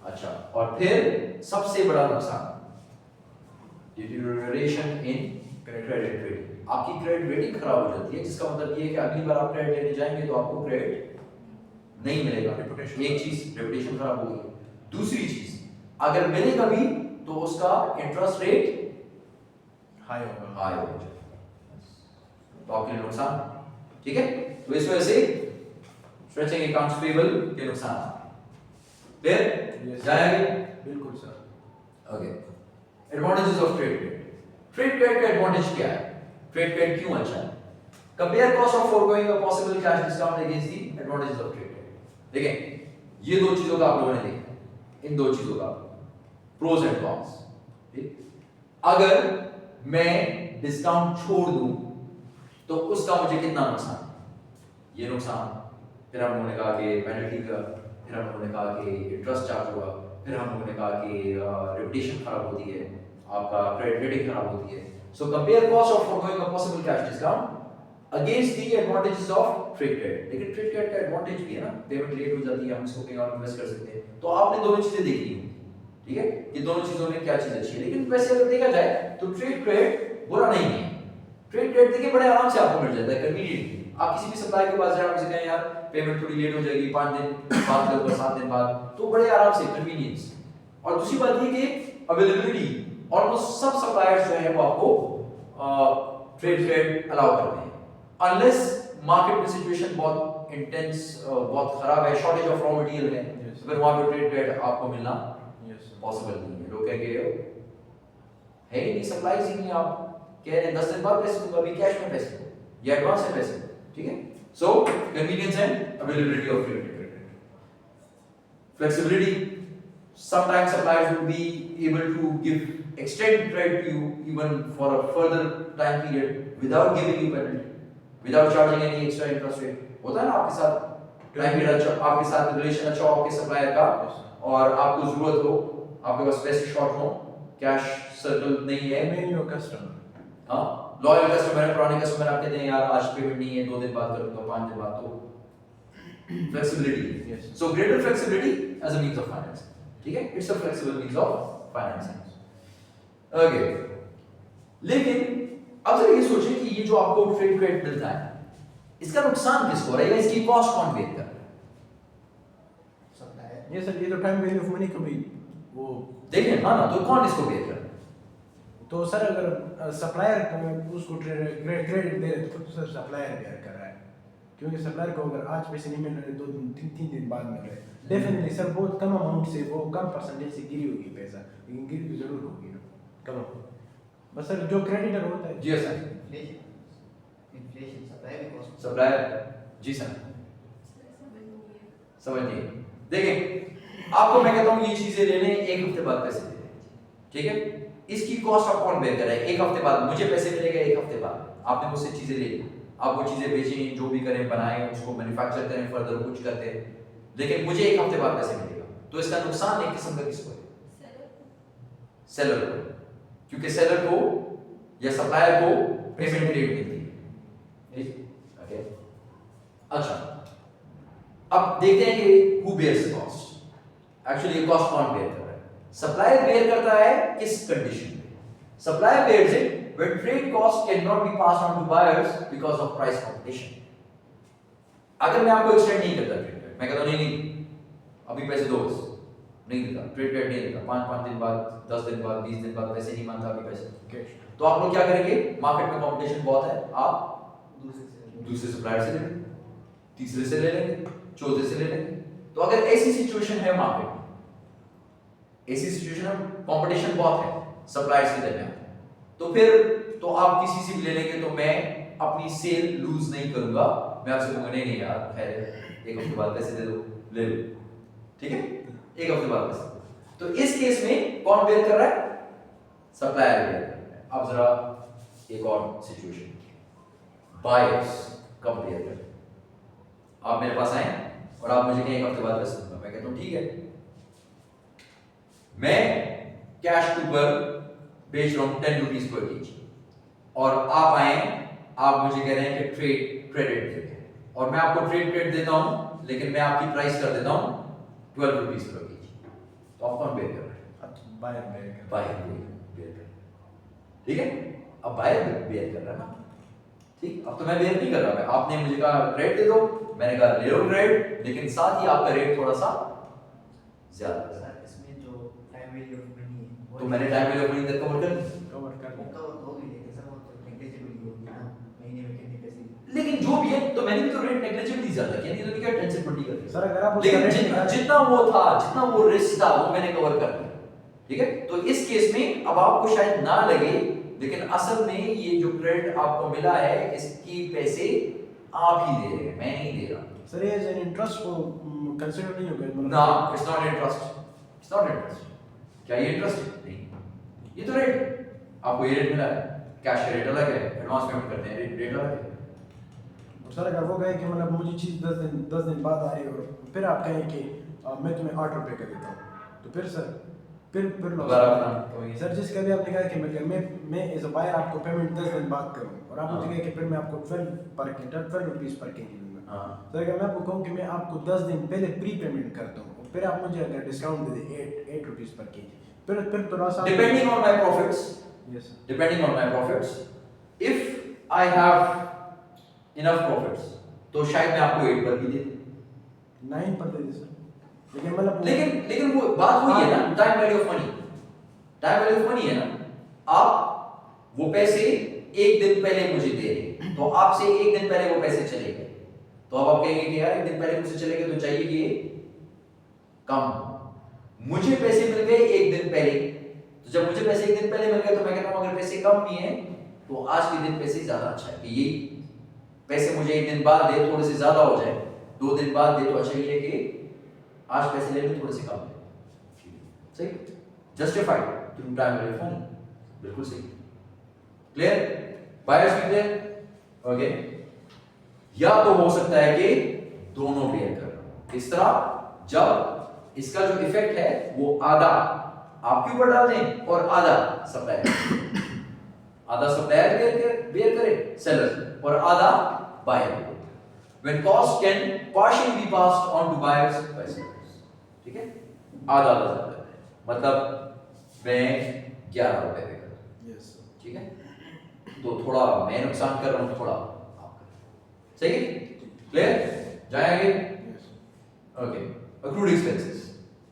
अच्छा, और फिर सबसे बड़ा नुकसान डिटेरियोरेशन इन क्रेडिट रेटिंग। आपकी क्रेडिट रेटिंग खराब हो जाती है, जिसका मतलब ये है कि अगली बार आप क्रेडिट लेने जाएंगे तो आपको क्रेडिट नहीं मिलेगा। एक चीज रेपुटेशन खराब हो गई। दूसरी चीज अगर मिलेगा भी तो उसका इंटरेस्ट रेट हाई होगा, तो आपके लिए नुकसान, ठीक है। तो इस वजह से स्ट्रेचिंग अकाउंट्स पेबल के नुकसान फिर जाएंगे, बिल्कुल sir. Okay, advantages of trade credit का एडवांटेज क्या है, ट्रेड क्रेडिट क्यों अच्छा है? Compare cost of forgoing a possible cash discount against the advantages of trade credit. देखें ये दो चीजों का आप लोगों ने देखा, इन दो चीजों का प्रोज एंड कॉन्स, ठीक। अगर मैं डिस्काउंट छोड़ दूं तो उसका मुझे कितना नुकसान, ये नुकसान, फिर हम लोगों ने कहा कि पेनल्टी का, फिर हम लोगों ने कहा कि इंटरेस्ट चार्ज होगा, फिर हम लोगों ने कहा कि रेपुटेशन खराब होती है, आपका क्रेडिट रेटिंग खराब होती है। So compare cost of forgoing a possible cash discount against the advantages of trade credit. लेकिन ट्रेड क्रेडिट का एडवांटेज भी है ना, पेमेंट लेट हो जाती है, हम इसको कहीं और इन्वेस्ट कर सकते हैं। तो आपने दोनों चीजें देख ली, ठीक है, कि दोनों चीजों में क्या चीज अच्छी है। लेकिन वैसे अगर देखा जाए तो ट्रेड क्रेडिट बुरा नहीं है। ट्रेड क्रेडिट देखिए बड़े आराम से आपको मिल जाता है, कन्वीनियंटली। आप किसी भी सप्लायर के पास जाए, आपसे कहें यार पेमेंट थोड़ी लेट हो जाएगी, 5 दिन बाद करूंगा, 7 दिन बाद, तो बड़े आराम से, कन्वीनियंस। और दूसरी बात ये कि अवेलेबिलिटी, ऑलमोस्ट सब सप्लायर्स जो है वो आपको ट्रेड क्रेडिट अलाउ करते हैं, अनलेस मार्केट में सिचुएशन बहुत इंटेंस बहुत खराब है, शॉर्टेज ऑफ रॉ मटेरियल है, Yes. तो फिर वहां पे ट्रेड क्रेडिट आपको मिलना Yes, sir. पॉसिबल नहीं है। लोग कहेंगे है ही नहीं, सप्लाई ही नहीं, आप कह रहे हैं 10 दिन बाद पैसे दूंगा, अभी कैश में पैसे दो या एडवांस में पैसे दो, ठीक है। So convenience and availability of credit, flexibility, sometimes suppliers will be able to give extended credit to you even for a further time period without giving you penalty, without charging any extra interest rate। होता है ना आपके साथ time period अच्छा, आपके साथ relation अच्छा हो आपके सप्लायर का, Yes, sir. और आपको जरूरत हो, आपके पास पैसे शॉर्ट हो, कैश सर्कल नहीं है, Remain your customer. हाँ लॉयल कस्टमर है, पुराने कस्टमर आप कहते हैं यार आज पेमेंट नहीं है, 2 दिन बाद करूंगा, 5 दिन बाद, तो flexibility. Yes. So greater flexibility as a means of financing, ठीक है, it's a flexible means of financing. Okay, लेकिन अब जरा ये सोचिए कि ये जो आपको ट्रेड क्रेडिट मिलता है, इसका नुकसान किसको हो रहा है, या इसकी कॉस्ट कौन बेयर कर रहा है? Supplier. ये सर ये तो टाइम वैल्यू ऑफ मनी को भी वो देखिए हाँ ना, तो कौन इसको बेयर कर रहा है? तो सर अगर सप्लायर उसको क्रेडिट दे रहे तो फिर तो सर सप्लायर बेयर कर रहा है, क्योंकि सप्लायर को अगर आज पैसे नहीं मिल रहे 2 दिन 3 दिन बाद मिल रहे, डेफिनेटली सर बहुत कम अमाउंट से, वो कम परसेंटेज से गिरी होगी पैसा, लेकिन गिरी तो जरूर होगी ना, कम बस सर जो क्रेडिटर होता है। जी सर। Inflation, supplier भी cost. सप्लायर, जी सर, समझिए, देखिए आपको मैं कहता हूँ ये चीजें ले लें, 1 हफ्ते बाद पैसे दे दें, ठीक है, इसकी कॉस्ट आप कौन बेयर कर रहा है? 1 हफ्ते बाद मुझे पैसे मिलेगा, 1 हफ्ते बाद आपने मुझसे चीजें ले ली, आप वो चीजें बेचें, जो भी करें, बनाएं, उसको मैन्युफैक्चर करें, फर्दर कुछ करते हैं, लेकिन मुझे 1 हफ्ते बाद पैसे मिलेगा, तो इसका नुकसान एक किस्म का किसको है? सेलर को, क्योंकि सेलर को या सप्लायर को पेमेंट लेट मिलती है, ठीक, ओके। अच्छा, अब देखते हैं कि who bears the cost. Actually ये कॉस्ट कौन बेयर कर रहा है? सप्लायर बेयर करता है किस कंडीशन में? Supplier bears it when trade costs cannot be passed on to buyers because of price competition। अगर मैं आपको एक्सटेंड नहीं करता ट्रेड क्रेडिट, मैं कहता हूं नहीं अभी पैसे दो, बस नहीं देता, ट्रेड क्रेडिट नहीं देता, 5 दिन बाद, 10 दिन बाद, 20 दिन बाद पैसे नहीं मानता, अभी पैसे, तो आप लोग क्या करेंगे? मार्केट में कंपटीशन बहुत है, आप दूसरे सप्लायर से ले लेंगे, तीसरे से ले लेंगे, चौथे से ले लेंगे। तो अगर ऐसी सिचुएशन है मार्केट में, ऐसी सिचुएशन में कंपटीशन बहुत है सप्लायर्स के दरमियान, तो फिर तो आप किसी से भी ले लेंगे, तो मैं अपनी सेल लूज नहीं करूंगा, मैं आपसे कहूंगा नहीं यार खैर 1 हफ्ते बाद पैसे दे दो, ले लो, ठीक है, 1 हफ्ते बाद पैसे। तो इस केस में कौन बेयर कर रहा है? सप्लायर बेयर कर रहा है। अब जरा एक और सिचुएशन, बायर्स कब बेयर कर, आप मेरे पास आए और आप मुझे कहें 1 हफ्ते बाद पैसे दूंगा, मैं कहता हूं ठीक है, मैं कैश टू पर बेच रहा हूं 10 रुपीज पर केजी, और आप आए, आप मुझे कह रहे हैं कि ट्रेड क्रेडिट देते हैं, और मैं आपको ट्रेड क्रेडिट देता हूं, लेकिन मैं आपकी प्राइस कर देता हूं 12 रुपीज पर केजी, तो आप कौन बेयर कर रहे हैं? बायर बेयर कर, बायर बेयर कर, ठीक है, अब बायर बेयर कर रहा है ना, ठीक, अब तो मैं बेयर नहीं कर रहा, मैं आपने मुझे कहा क्रेडिट दे दो, मैंने कहा ले लो क्रेडिट, लेकिन साथ ही आपका रेट थोड़ा सा ज्यादा है, सर इसमें जो टाइम वैल्यू ऑफ मनी है, तो मैंने time value of money cover कर दी। कवर कर वो कवर तो होगी, लेकिन सर वो तो नेग्लिजिबल होगी ना, महीने में कितने पैसे। लेकिन जो भी है, तो मैंने भी तो रेट नेग्लिजिबली ज्यादा किया, नहीं तो क्या टेंशन पड़ी कर सर अगर आप उसका लेकिन rate जितना निकालें- जितना वो था, जितना वो रिस्क था, वो मैंने कवर कर दिया, ठीक है। तो इस केस में अब आपको शायद ना लगे, लेकिन असल में ये जो क्रेडिट आपको मिला है, इसकी पैसे आप ही दे रहे हैं, मैं नहीं दे रहा। सर ये एज एन इंटरेस्ट को कंसीडर नहीं होगा, मतलब ना, it's not interest, it's not interest. क्या ये इंटरेस्ट है? नहीं, ये तो रेट, आपको ये रेट मिला है, कैश का रेट अलग है, एडवांस पेमेंट करते हैं, रेट अलग है। सर अगर वो कहे कि मतलब मुझे चीज़ 10 दिन बाद आ रही है, और फिर आप कहें कि मैं तुम्हें 8 रुपये का देता हूँ, तो फिर सर फिर दोबारा अपना वही। सर जिसका भी आपने कहा कि मैं एज अ बायर आपको पेमेंट 10 दिन बाद करूँ, और आप मुझे कहें कि फिर मैं आपको 12 रुपीज़ पर केजी दूंगा, हाँ, सर अगर मैं आपको कहूँ कि मैं आपको 10 दिन पहले प्री पेमेंट करता हूँ, और फिर आप मुझे अगर डिस्काउंट दे दें 8 रुपीज़ पर केजी, फिर थोड़ा सा depending on my profits, yes sir, depending on my profits, if I have enough profits, तो शायद मैं आपको 8 पर भी दे दूं। 9 पर दे दे सर, लेकिन मतलब लेकिन वो बात वही है ना, time value of money, time value of money है ना, आप वो पैसे 1 दिन पहले मुझे दे रहे हैं, तो आपसे 1 दिन पहले वो पैसे चले गए, तो अब आप कहेंगे कि यार एक दिन पहले मुझसे चले गए तो चाहिए कि ये कम। मुझे पैसे मिल गए एक दिन पहले, तो जब मुझे पैसे एक दिन पहले मिल गए तो मैं कहता हूं अगर पैसे कम भी हैं तो आज के दिन पैसे ज्यादा अच्छा है कि ये पैसे मुझे एक दिन बाद दे थोड़े से ज्यादा हो जाए, 2 दिन बाद दे तो अच्छा ही है कि आज पैसे ले लो थोड़े से कम ले। सही, justified through time value form, बिल्कुल सही। क्लियर, बायर्स भी क्लियर? ओके, या तो हो सकता है कि दोनों बेयर कर रहा हूं, इस तरह जब इसका जो इफेक्ट है वो आधा आपके ऊपर डाल दें और आधा सप्लायर, आधा सप्लायर बेयर करे सेलर और आधा buyer. When cost can partially be passed on to buyers by sellers, ठीक है, आधा आधा करते हैं, मतलब मैं 11 रुपए पे कर, यस ठीक है, तो थोड़ा मैं नुकसान कर रहा हूँ, थोड़ा आप कर, सही है, क्लियर, जाएंगे, ओके। अक्रूड एक्सपेंसेस,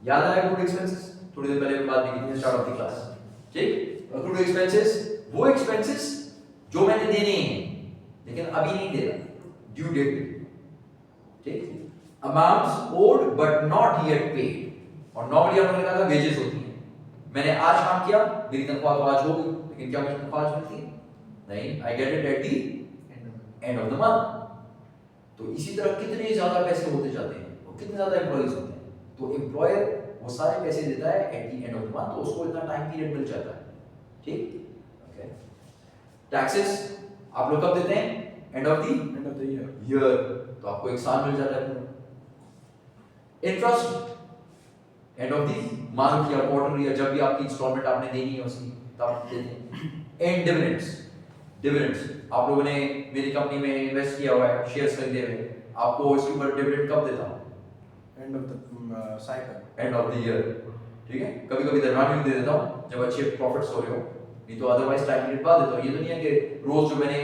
याद आया अक्रूड एक्सपेंसेस? थोड़ी देर पहले बात भी की स्टार्ट ऑफ द क्लास, ठीक। अक्रूड एक्सपेंसेस वो एक्सपेंसेस जो मैंने देने हैं लेकिन अभी नहीं दे रहा, ड्यू डेट, ठीक, amounts owed but not yet paid, और नॉर्मली हमने कहा था वेजेस होती हैं, मैंने आज काम किया, मेरी तनख्वाह तो आज हो गई, लेकिन क्या मुझे तनख्वाह आज मिलती है? नहीं, I get it at the end of the month. तो इसी तरह कितने ज्यादा पैसे होते जाते हैं और कितने ज्यादा एम्प्लॉइज होते हैं, तो एम्प्लॉयर वो सारे पैसे देता है at the end of the month, तो उसको इतना टाइम पीरियड मिल जाता है, ठीक, ओके। टैक्सेस आप लोग कब देते हैं? एंड ऑफ द ईयर, तो आपको एक साल मिल जाता है पूरा। Interest and of the month या क्वार्टर या जब भी आपकी इंस्टॉलमेंट आपने देनी है उसकी तब देते हैं। एंड डिविडेंड्स, डिविडेंड्स आप लोगों ने मेरी कंपनी में इन्वेस्ट किया हुआ है, शेयर्स खरीदे हुए, आपको इसके ऊपर डिविडेंड कब देता हूं? And of the cycle, and of the year, ठीक है, कभी कभी दरमियान में दे देता हूं जब अच्छे प्रॉफिट्स हो रहे हो, नहीं तो अदरवाइज टाइम पीरियड बाद देता हूं। ये तो नहीं है कि रोज जो मैंने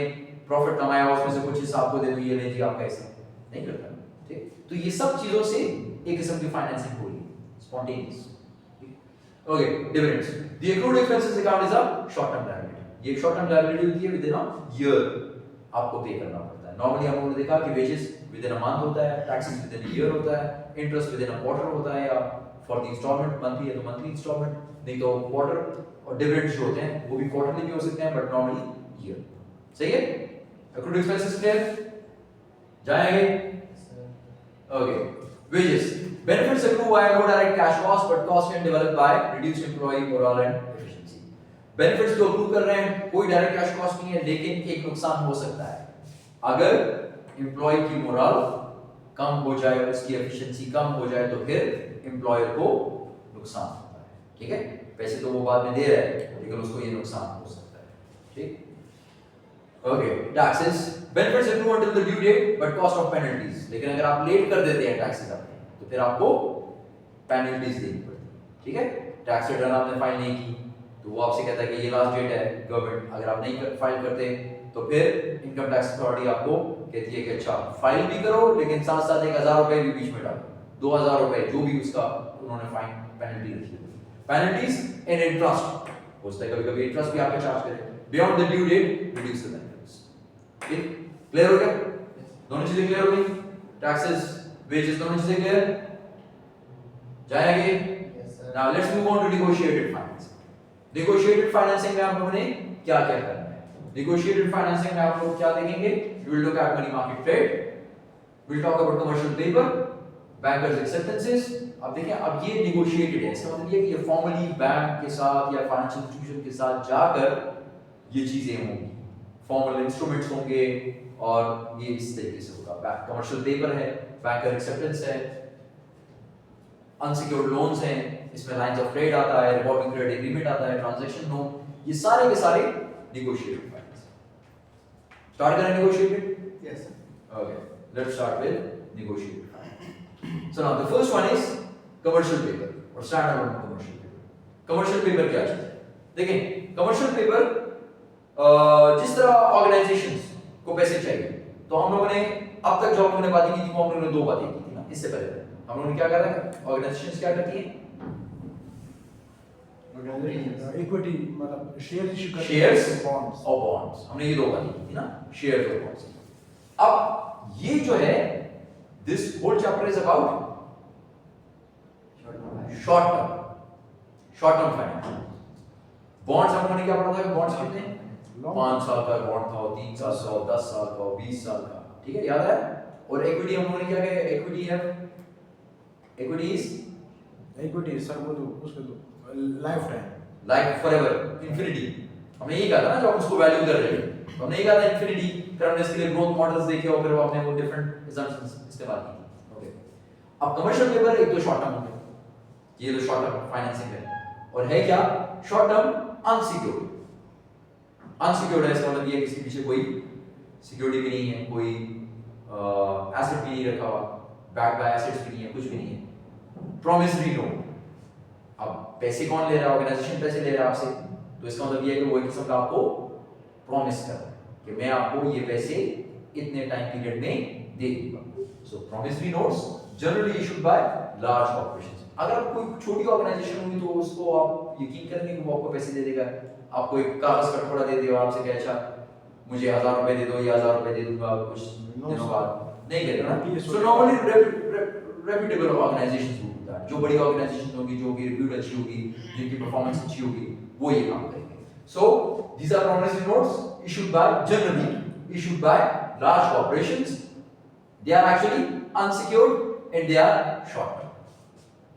प्रॉफिट कमाया उसमें से कुछ हिस्सा आपको दे दूं, ये लीजिए आपका हिस्सा, नहीं करता, ठीक। तो ये सब चीजों से एक किस्म की फाइनेंसिंग हो रही है, spontaneous, okay. Dividends, the accrued expenses account is a short term liability, ये एक शॉर्ट टर्म लायबिलिटी होती है, विद इन अ ईयर आपको पे करना पड़ता है। नॉर्मली हम लोगों ने देखा कि wages with in a month होता है, taxes with in a year होता है, interest with in a quarter होता है, या फॉर द इंस्टॉलमेंट मंथली है तो मंथली इंस्टॉलमेंट, नहीं तो क्वार्टर, और डिविडेंड्स जो होते हैं वो भी क्वार्टरली भी हो सकते हैं बट नॉर्मली ईयर, सही है। अक्रूड एक्सपेंसेस क्लियर, जाएंगे, okay. Wages, benefits accrue via no direct cash cost but cost can develop by reduced employee morale and efficiency. benefits जो accrue कर रहे हैं कोई direct cash cost नहीं है, लेकिन एक नुकसान हो सकता है, अगर एम्प्लॉय की मोरल कम हो जाए, उसकी एफिशिएंसी कम हो जाए तो फिर एम्प्लॉयर को नुकसान होता है, ठीक है। पैसे तो वो बाद में दे रहा है लेकिन उसको ये नुकसान हो सकता है, ठीक, okay. Taxes, benefits accrue until the due date but cost of penalties, लेकिन अगर आप लेट कर देते हैं टैक्सेस अपने तो फिर आपको पेनल्टीज देनी पड़ती है, ठीक है। टैक्स रिटर्न आपने फाइल नहीं की तो वो आपसे कहता है कि ये लास्ट डेट है गवर्नमेंट, अगर आप नहीं फाइल करते तो फिर इनकम टैक्स अथॉरिटी आपको कहती है कि अच्छा फाइल भी करो लेकिन साथ साथ 1000 रुपए भी बीच में डालो, 2000 रुपए जो भी उसका उन्होंने फाइन पेनल्टी रखी है। पेनल्टीज एंड इंटरेस्ट, हो सकता है कभी कभी इंटरेस्ट भी आपके चार्ज करे, beyond the due date reduce the benefits, ठीक, क्लियर हो गया? दोनों चीजें क्लियर हो गई, टैक्सेस वेजेस दोनों चीजें क्लियर, जाएंगे। Now let's move on to negotiated financing. Negotiated financing में आप लोगों ने क्या क्या करना है? नेगोशिएटेड फाइनेंसिंग में आप लोग क्या देखेंगे? You will look at money market trade, will talk about commercial paper, bankers acceptances. अब देखिए, अब ये नेगोशिएटेड है, इसका मतलब ये कि ये फॉर्मली बैंक के साथ या फाइनेंशियल इंस्टीट्यूशन के साथ जाकर ये चीजें होंगी, फॉर्मल इंस्ट्रूमेंट्स होंगे और ये इस तरीके से होगा। कमर्शियल पेपर है, बैंकर एक्सेप्टेंस है, अनसिक्योर्ड लोन्स हैं, इसमें लाइंस ऑफ ट्रेड आता है, रिवॉल्विंग क्रेडिट एग्रीमेंट आता है, ट्रांजैक्शन लोन, ये सारे के सारे नेगोशिएटेड फाइनेंस। स्टार्ट करें negotiated? Yes, sir. Okay, let's start with negotiated finance. So now the first one is commercial paper or standalone commercial paper. Commercial paper क्या चीज है? देखें, commercial paper जिस तरह organizations को पैसे चाहिए, तो हम लोगों ने अब तक जो हम लोगों ने बातें की थी वो हम लोगों ने दो बातें की थी ना, इससे पहले हम लोगों ने क्या करा था? Organizations क्या करती हैं? इक्विटी मतलब शेयर इशू करते शेयर्स बॉन्ड्स और बॉन्ड्स, हमने ये दो बातें की थी ना, शेयर्स और बॉन्ड्स। अब ये जो है this whole chapter is about short term finance. Bonds हम लोगों ने क्या पढ़ा था? बॉन्ड्स कितने? 5 साल का बॉन्ड था, 3 साल का, 10 साल का, 20 साल का, ठीक है, याद है? और इक्विटी हम लोगों ने क्या कहा? इक्विटी है, इक्विटी सर वो तो उसको तो life time, like forever, infinity. हमने यही कहा था ना जब हम उसको वैल्यू कर रहे थे, तो हमने यही कहा था इंफिनिटी। फिर हमने इसके लिए ग्रोथ मॉडल्स देखे और फिर आपने वो डिफरेंट assumptions इस्तेमाल की। ओके, अब कमर्शियल पेपर एक तो शॉर्ट टर्म हो गया, ये तो शॉर्ट टर्म फाइनेंसिंग है, और है क्या? Short term unsecured. अनसिक्योर्ड है इसका मतलब ये किसी पीछे कोई सिक्योरिटी भी नहीं है, कोई एसेट भी नहीं रखा हुआ, बैक बाय एसेट्स भी नहीं है, कुछ भी नहीं है। प्रॉमिसरी नोट, अब पैसे कौन ले रहा है? ऑर्गेनाइजेशन पैसे ले रहा है आपसे, तो इसका मतलब ये है कि वो एक किस्म का आपको प्रॉमिस कर रहा है कि मैं आपको ये पैसे इतने टाइम पीरियड में दे दूंगा। So promissory notes generally issued by large corporations. अगर कोई छोटी ऑर्गेनाइजेशन होगी तो उसको आप यकीन करेंगे कि वो आपको पैसे दे देगा? आपको एक कागज का टुकड़ा दे देगा, आपसे कहे अच्छा मुझे 1000 रुपए दे दो, ये 1000 रुपए दे दूंगा कुछ दिनों बाद, नहीं करेगा ना। सो नॉर्मली रेप्यूटेबल ऑर्गेनाइजेशंस वो दैट, जो बड़ी ऑर्गेनाइजेशंस होगी, जो की रिव्यूड अच्छी होगी, जिनकी परफॉर्मेंस अच्छी होगी, वो ये काम करेंगे। सो these are promissory notes issued by generally issued by large corporations. They are actually unsecured and they are short term.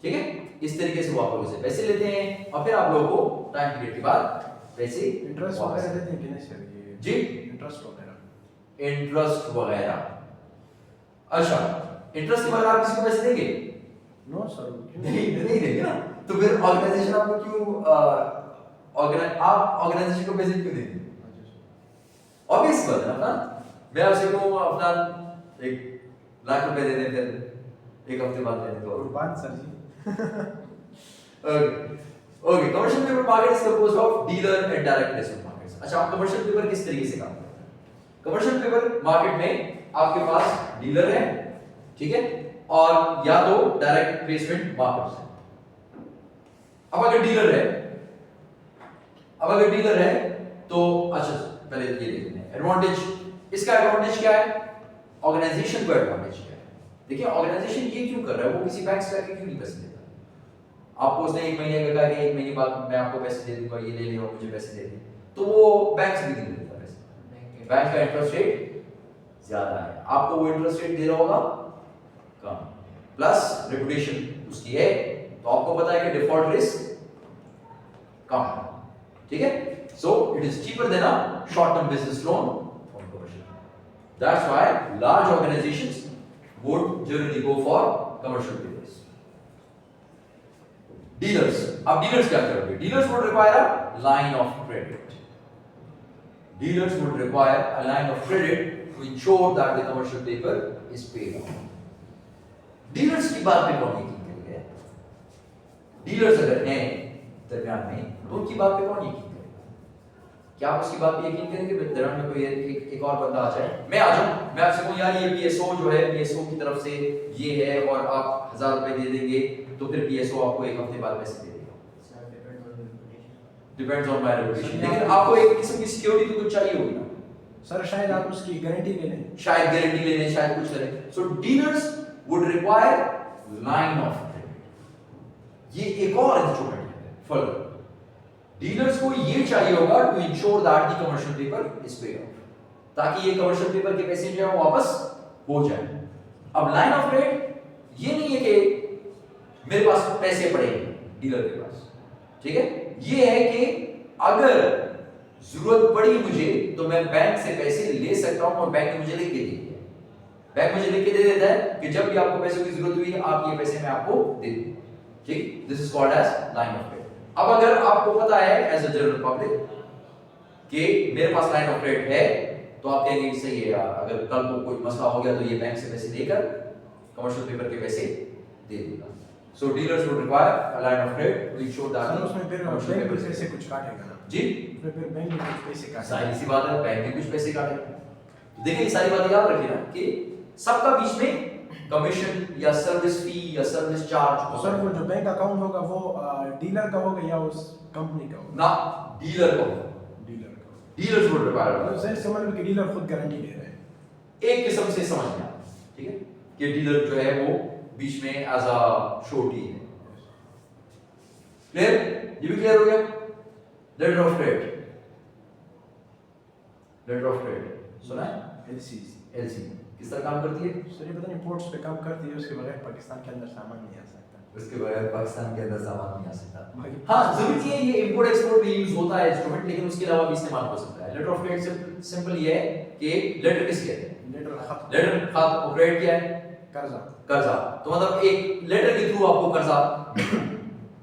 ठीक है, इस तरीके से वो आप लोगों से पैसे लेते हैं और फिर आप लोगों को टाइम पीरियड के बाद पैसे इंटरेस्ट वगैरह देते हैं कि नहीं सर? ये जी, इंटरेस्ट वगैरह अच्छा, इंटरेस्ट के बाद आप किसी को पैसे देंगे? नो सर, नहीं देंगे ना। तो फिर ऑर्गेनाइजेशन आपको क्यों आप ऑर्गेनाइजेशन को पैसे क्यों देंगे? ऑब्वियस बात है ना। मैं आपसे कहूँ अपना 1 लाख रुपए दे दें, फिर एक हफ्ते बाद दे दें तो बात सर जी। Okay, commercial paper market is composed of dealer and direct placement markets. अच्छा, आप कमर्शियल पेपर किस तरीके से काम करते हैं? कमर्शियल पेपर मार्केट में आपके पास डीलर है, ठीक है, और या तो डायरेक्ट प्लेसमेंट मार्केट्स है। अब अगर डीलर है तो अच्छा, पहले ये देखते हैं एडवांटेज। इसका एडवांटेज क्या है? ऑर्गेनाइजेशन को एडवांटेज क्या है? देखिए, ऑर्गेनाइजेशन ये क्यों कर रहा है? वो किसी बैंक से जाके क्यों नहीं पैसे देता? आपको उसने 1 महीने का कहा कि 1 महीने बाद मैं आपको पैसे दे दूंगा, ये ले ले और मुझे पैसे दे दे, तो वो बैंक से भी नहीं देता पैसे। बैंक का इंटरेस्ट रेट ज्यादा है, आपको वो इंटरेस्ट रेट दे रहा होगा कम, प्लस रेपुटेशन उसकी है, तो आपको पता है कि डिफॉल्ट रिस्क कम है, ठीक है। So it is cheaper than a short term business loan from commercial. That's why large organisations would generally go for commercial papers. Dealers, अब डीलर्स क्या करेंगे? Dealers would require a line of credit. Dealers would require a line of credit to ensure that the commercial paper is paid off. Dealers की बात पे कौन यकीन करेगा? Dealers अगर हैं दरमियान में तो उनकी बात पे कौन यकीन करेगा? क्या आप उसकी बात पे यकीन करेंगे? दरमियान में कोई एक और बंदा आ जाए, मैं आ जाऊं, मैं आपसे कहूं यार ये पीएसओ जो है, पीएसओ की तरफ से ये है और आप 1000 रुपए दे देंगे, तो फिर पीएसओ आपको 1 हफ्ते बाद पैसे दे देगा। Depends on my reputation. लेकिन आपको एक किस्म की सिक्योरिटी तो कुछ चाहिए होगी ना सर, शायद आप उसकी गारंटी ले लें, शायद गारंटी ले लें, शायद कुछ करें। So dealers would require line of credit. ये एक और इंस्ट्रूमेंट है फर्दर। डीलर्स को ये चाहिए होगा to ensure that the commercial paper is paid off, ताकि ये कमर्शियल पेपर के पैसे जो है वो वापस हो जाए। अब लाइन ऑफ क्रेडिट ये नहीं है कि मेरे पास पैसे पड़े हैं डीलर के पास, ठीक है, ये है कि अगर जरूरत पड़ी मुझे तो मैं बैंक से पैसे ले सकता हूं और बैंक ने मुझे लिख के दे दिया। बैंक मुझे लिख के दे देता है कि जब भी आपको पैसे की जरूरत हुई आप ये पैसे मैं आपको दे दूं, ठीक। This is called as line of credit. अब अगर आपको पता है एज अ जनरल पब्लिक कि मेरे पास लाइन ऑफ क्रेडिट है, तो आप कहेंगे सही है यार, अगर कल को कोई मसला हो गया तो ये बैंक से पैसे देकर कमर्शियल पेपर के पैसे दे दूंगा। So dealers would require a line of credit to ensure that उसमें फिर बैंक भी पैसे कुछ काटेगा ना जी, उसमें फिर बैंक भी कुछ पैसे काटेगा। सारी सी बात है, बैंक भी कुछ पैसे काटेगा। देखिए ये सारी बातें याद रखिए ना कि सबका बीच में कमीशन या सर्विस फी या सर्विस चार्ज सर वो जो बैंक अकाउंट होगा वो डीलर का होगा या उस कंपनी का होगा? ना, डीलर को, डीलर्स वुड रिक्वायर। सर समझ लो कि डीलर खुद गारंटी दे रहा है, एक किस्म से समझ में आता है, ठीक है। कि डीलर जो है वो बीच में एज अ श्योरिटी है। क्लियर? ये भी क्लियर हो गया? Letter of credit, letter of credit सुना है? एलसी किस तरह काम करती है? सर ये पता नहीं पोर्ट्स पे काम करती है, उसके बगैर पाकिस्तान के अंदर सामान नहीं आ सकता। उसके बगैर पाकिस्तान के अंदर सामान नहीं आ सकता। बाकी- हाँ जरूरी है, ये इंपोर्ट एक्सपोर्ट में यूज होता है इंस्ट्रूमेंट, लेकिन उसके अलावा भी इस्तेमाल हो सकता है। लेटर ऑफ क्रेडिट सिंपल ये है कि लेटर किस कहते हैं? लेटर खत, लेटर खत, और क्रेडिट क्या है? कर्जा। कर्जा। तो मतलब एक लेटर के थ्रू आपको कर्जा,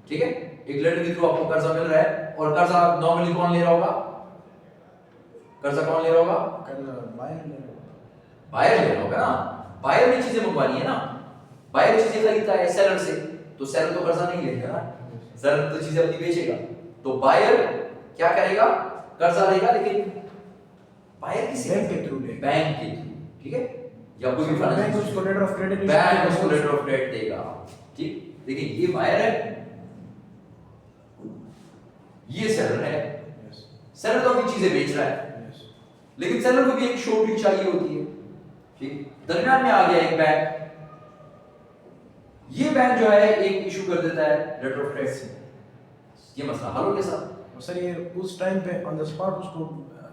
ठीक है, एक लेटर के थ्रू आपको कर्जा मिल रहा है। और कर्जा नॉर्मली कौन ले रहा होगा? कर्जा कौन ले रहा होगा? कर्जा बायर ले लो। बायर ले रहा होगा ना। बायर ने चीजें मंगवानी है ना, बायर चीजें खरीदता है सेलर से, तो सेलर तो कर्जा नहीं लेगा ना, सेलर तो चीजें अपनी बेचेगा। तो बायर क्या करेगा? कर्जा लेगा, लेकिन बायर किसी बैंक के थ्रू लेगा। बैंक के थ्रू, ठीक है, या कोई भी बैंक उसको लेटर ऑफ क्रेडिट, बैंक उसको लेटर ऑफ क्रेडिट देगा। ठीक, देखिए ये बायर है, ये सेलर है। सेलर तो अपनी चीजें बेच रहा है, लेकिन सेलर को भी एक श्योरिटी चाहिए होती है। ठीक, दरमियान में आ गया एक बैंक, ये बैंक जो है एक इशू कर देता है लेटर ऑफ क्रेडिट। ये मसला हल हो गया साहब। सर ये उस टाइम पे ऑन द स्पॉट उसको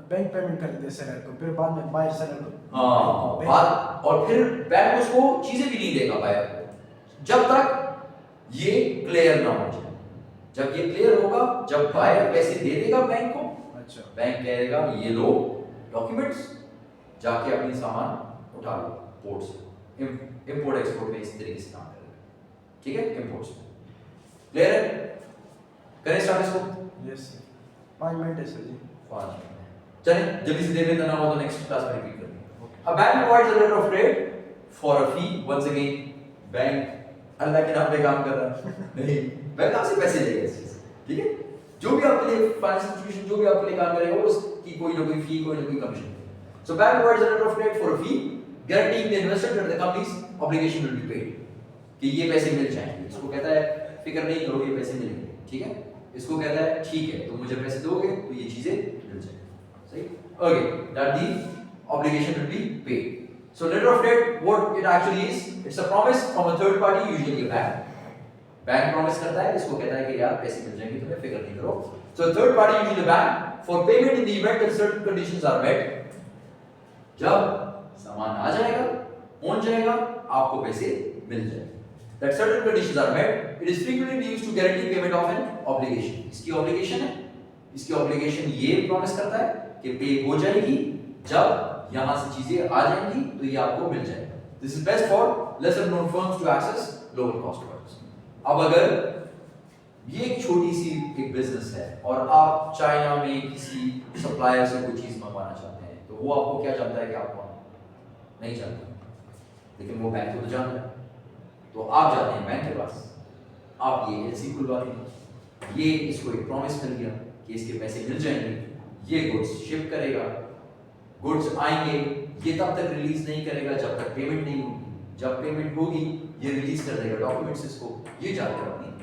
बैंक पेमेंट कर देते सेलर को, फिर बाद में बायर सेलर को। हाँ, बाद और फिर बैंक उसको चीजें भी नहीं देगा बायर को, जब तक ये क्लियर ना हो जाए। जब ये क्लियर होगा, जब बायर पैसे दे देगा बैंक को, अच्छा, बैंक कहेगा ये लो डॉक्यूमेंट्स, जाके अपनी सामान उठा लो पोर्ट से। इंपोर्ट एक्सपोर्ट में इस तरीके से काम करेगा, ठीक है, इंपोर्ट्स में। क्लियर है? करें स्टार्ट इसको? यस 5 मिनट है सर जी। 5 मिनट चलें, जल्दी से देख लेते ना हो तो नेक्स्ट क्लास में रिपीट करेंगे। A bank provides a letter of credit for a fee. Once again, bank Allah के नाम पे काम कर रहा है नहीं, बैंक कहाँ से पैसे लेगा इस चीज से, ठीक है? जो भी आपके लिए फाइनेंशियल इंस्टीट्यूशन जो भी आपके लिए काम करेगा उसकी कोई ना कोई फी, कोई ना कोई commission. So bank provides a letter of credit for a fee, guaranteeing the investor that the company's obligation will be paid. कि ये पैसे मिल जाएंगे। इसको कहता है फिक्र नहीं करो, ये पैसे मिलेंगे, ठीक है? इसको कहता है ठीक है, तुम मुझे पैसे दोगे तो ये चीजें मिल जाएंगी। सही? Okay, that the obligation will be paid. So letter of credit, what it actually is, it's a promise from a third party, usually a bank. Bank promise करता है, इसको कहता है कि यार पैसे मिल जाएंगे, तुम्हें फिक्र नहीं करो। So third party, usually a bank, for payment in the event that certain conditions are met. जब सामान आ जाएगा, पहुंच जाएगा, आपको पैसे मिल जाएंगे। That certain conditions are met, it is frequently used to guarantee payment of an obligation. इसकी obligation है, इसकी obligation ये प्रॉमिस करता है कि पे हो जाएगी, जब यहां से चीजें आ जाएंगी तो ये आपको मिल जाएगा। This is best for lesser known firms to access lower cost products. अब अगर ये एक छोटी सी एक बिजनेस है और आप चाइना में किसी सप्लायर से कोई चीज मंगवाना चाहते हैं, तो वो आपको क्या जानता है कि आप कौन नहीं जानता, लेकिन वो बैंक को तो जानता है। तो आप जाते हैं बैंक के पास, आप ये एलसी खुलवाते हैं, ये इसको एक प्रॉमिस मिल गया कि इसके पैसे मिल जाएंगे, ये गुड्स शिप करेगा, गुड्स आएंगे, ये तब तक रिलीज नहीं करेगा जब तक पेमेंट नहीं होगी, जब पेमेंट होगी ये रिलीज कर देगा डॉक्यूमेंट्स इसको, ये जानकर अपनी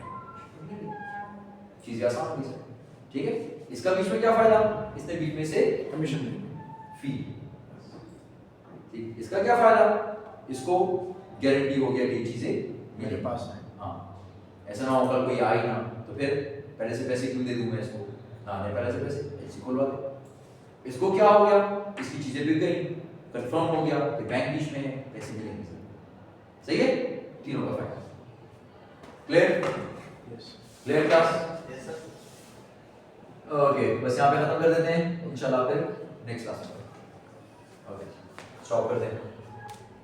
चीजें आसान होगी सर, ठीक है? इसका बीच में क्या फायदा? इसने बीच में से कमीशन फी, ठीक, इसका क्या फायदा? इसको गारंटी हो गया कि चीजें मेरे पास है। हाँ, ऐसा ना हो कल कोई आई ना तो फिर पहले से पैसे क्यों दे दूं मैं इसको, ना नहीं पहले से पैसे ऐसे खुलवा दे। इसको क्या हो गया? इसकी चीजें बिक गई, कंफर्म हो गया कि बैंक बीच में है, पैसे मिलेंगे सर। सही है? तीनों का फायदा। Clear? Yes clear class? Yes sir. Okay, बस यहाँ पे खत्म कर देते हैं, इंशाल्लाह फिर नेक्स्ट क्लास में। ओके, स्टॉप कर दें।